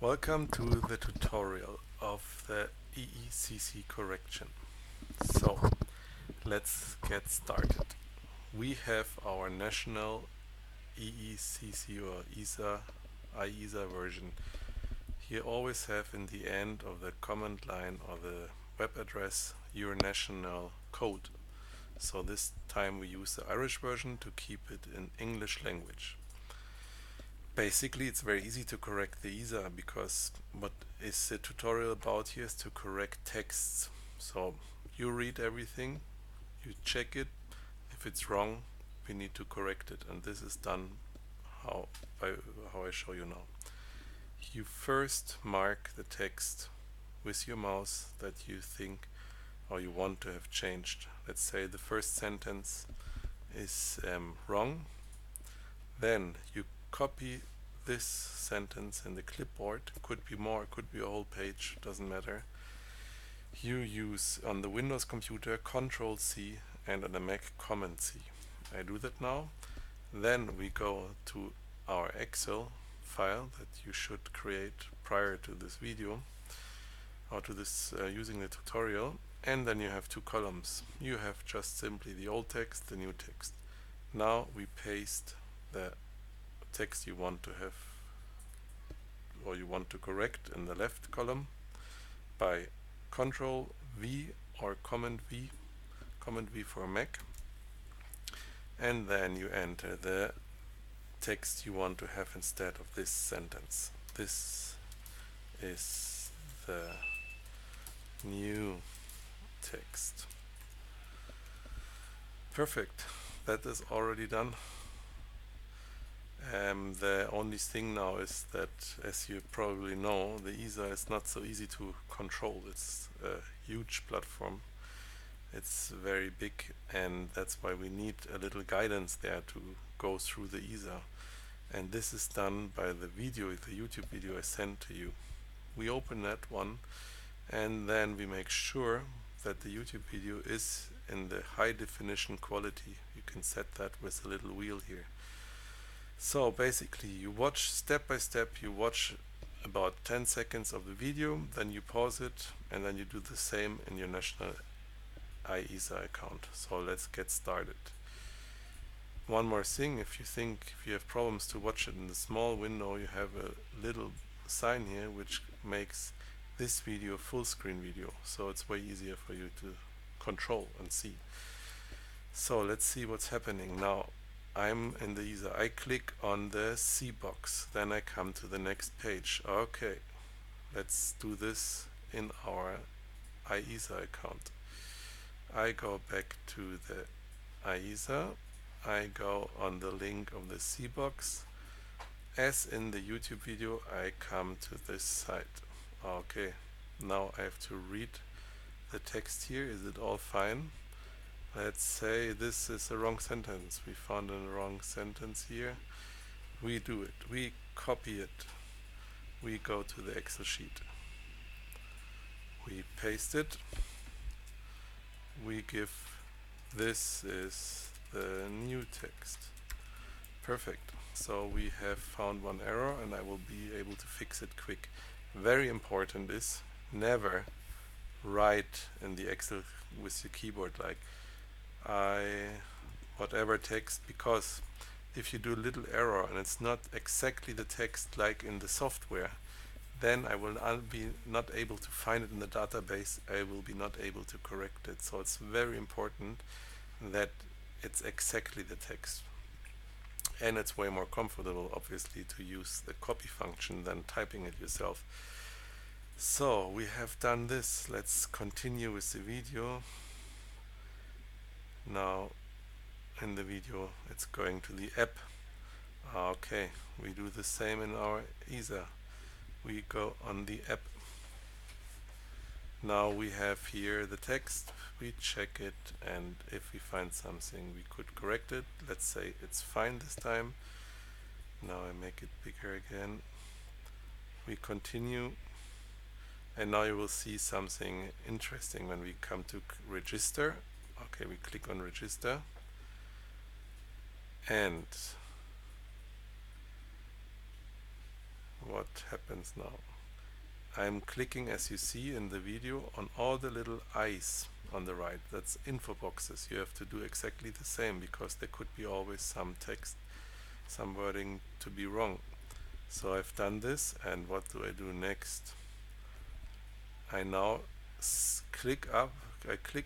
Welcome to the tutorial of the EECC correction. So, let's get started. We have our national EECC or IESA version. You always have in the end of the command line or the web address your national code. So this time we use the Irish version to keep it in English language. Basically, it's very easy to correct the ISA because what is the tutorial about here is to correct texts. So you read everything, you check it. If it's wrong, we need to correct it, and this is done how I show you now. You first mark the text with your mouse that you think or you want to have changed. Let's say the first sentence is wrong. Then you copy this sentence in the clipboard. Could be more, could be a whole page, doesn't matter. You use on the Windows computer Ctrl C and on the Mac Command C. I do that now. Then we go to our Excel file that you should create prior to this video or to this using the tutorial, and then you have two columns. You have just simply the old text, the new text. Now we paste the text you want to have or you want to correct in the left column by Ctrl V or Command V for Mac, and then you enter the text you want to have instead of this sentence. This is the new text. Perfect, that is already done. The only thing now is that, as you probably know, the ISA is not so easy to control. It's a huge platform. It's very big, and that's why we need a little guidance there to go through the ISA. And this is done by the video, the YouTube video I sent to you. We open that one, and then we make sure that the YouTube video is in the high definition quality. You can set that with a little wheel here. So basically you watch step by step, you watch about 10 seconds of the video, then you pause it, and then you do the same in your national IESA account. So let's get started. One more thing, if you have problems to watch it in the small window, you have a little sign here which makes this video a full screen video, so it's way easier for you to control and see. So let's see what's happening now. I'm in the ISA. I click on the C box, then I come to the next page. Okay, let's do this in our IESA account. I go back to the IESA. I go on the link of the C box. As in the YouTube video, I come to this site. Okay, now I have to read the text here. Is it all fine? Let's say this is a wrong sentence. We found a wrong sentence here. We do it. We copy it. We go to the Excel sheet. We paste it. We give this is the new text. Perfect. So we have found one error, and I will be able to fix it quick. Very important is never write in the Excel with your keyboard like whatever text, because if you do a little error and it's not exactly the text like in the software, then I will be not able to find it in the database. I will be not able to correct it. So it's very important that it's exactly the text, and it's way more comfortable obviously to use the copy function than typing it yourself. So we have done this. Let's continue with the video. Now in the video it's going to the app. Okay, we do the same in our ISA. We go on the app. Now we have here the text. We check it, and if we find something we could correct it. Let's say it's fine this time. Now I make it bigger again. We continue, and now you will see something interesting when we come to register. Okay, we click on register, and what what happens now. I'm clicking, as you see in the video, on all the little eyes on the right. That's info boxes. You have to do exactly the same because there could be always some text, some wording to be wrong. So I've done this, and what do I do next? I now click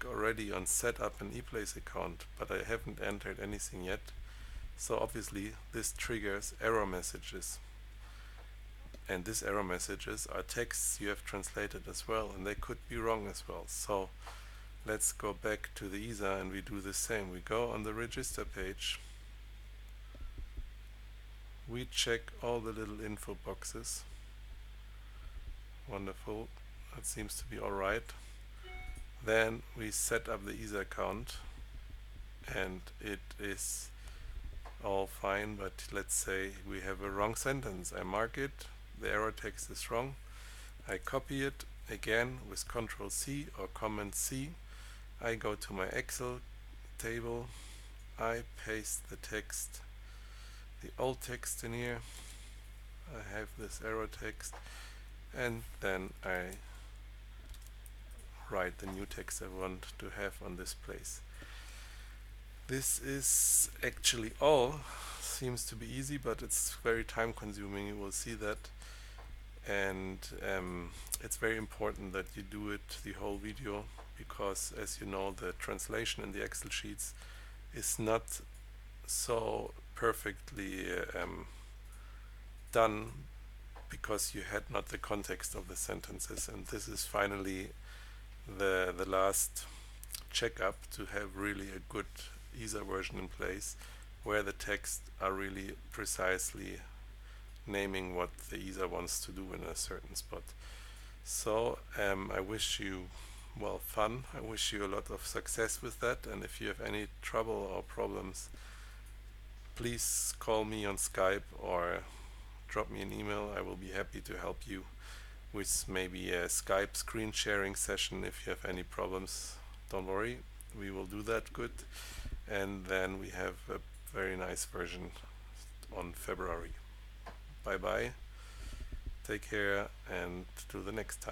already on set up an ePlace account, but I haven't entered anything yet. So obviously this triggers error messages. And these error messages are texts you have translated as well, and they could be wrong as well. So let's go back to the ESA and we do the same. We go on the register page. We check all the little info boxes. Wonderful. That seems to be alright. Then we set up the ESA account and it is all fine, but let's say we have a wrong sentence. I mark it, the error text is wrong. I copy it again with Ctrl C or Command C. I go to my Excel table, I paste the text, the old text in here. I have this error text, and then I write the new text I want to have on this place. This is actually all. Seems to be easy, but it's very time consuming, you will see that. And it's very important that you do it the whole video, because as you know, the translation in the Excel sheets is not so perfectly done, because you had not the context of the sentences, and this is finally the last checkup to have really a good ESA version in place, where the text are really precisely naming what the ESA wants to do in a certain spot. So I wish you fun. I wish you a lot of success with that, and if you have any trouble or problems, please call me on Skype or drop me an email. I will be happy to help you with maybe a Skype screen sharing session. If you have any problems, don't worry, we will do that good, and then we have a very nice version on February. Bye bye, take care, and till the next time.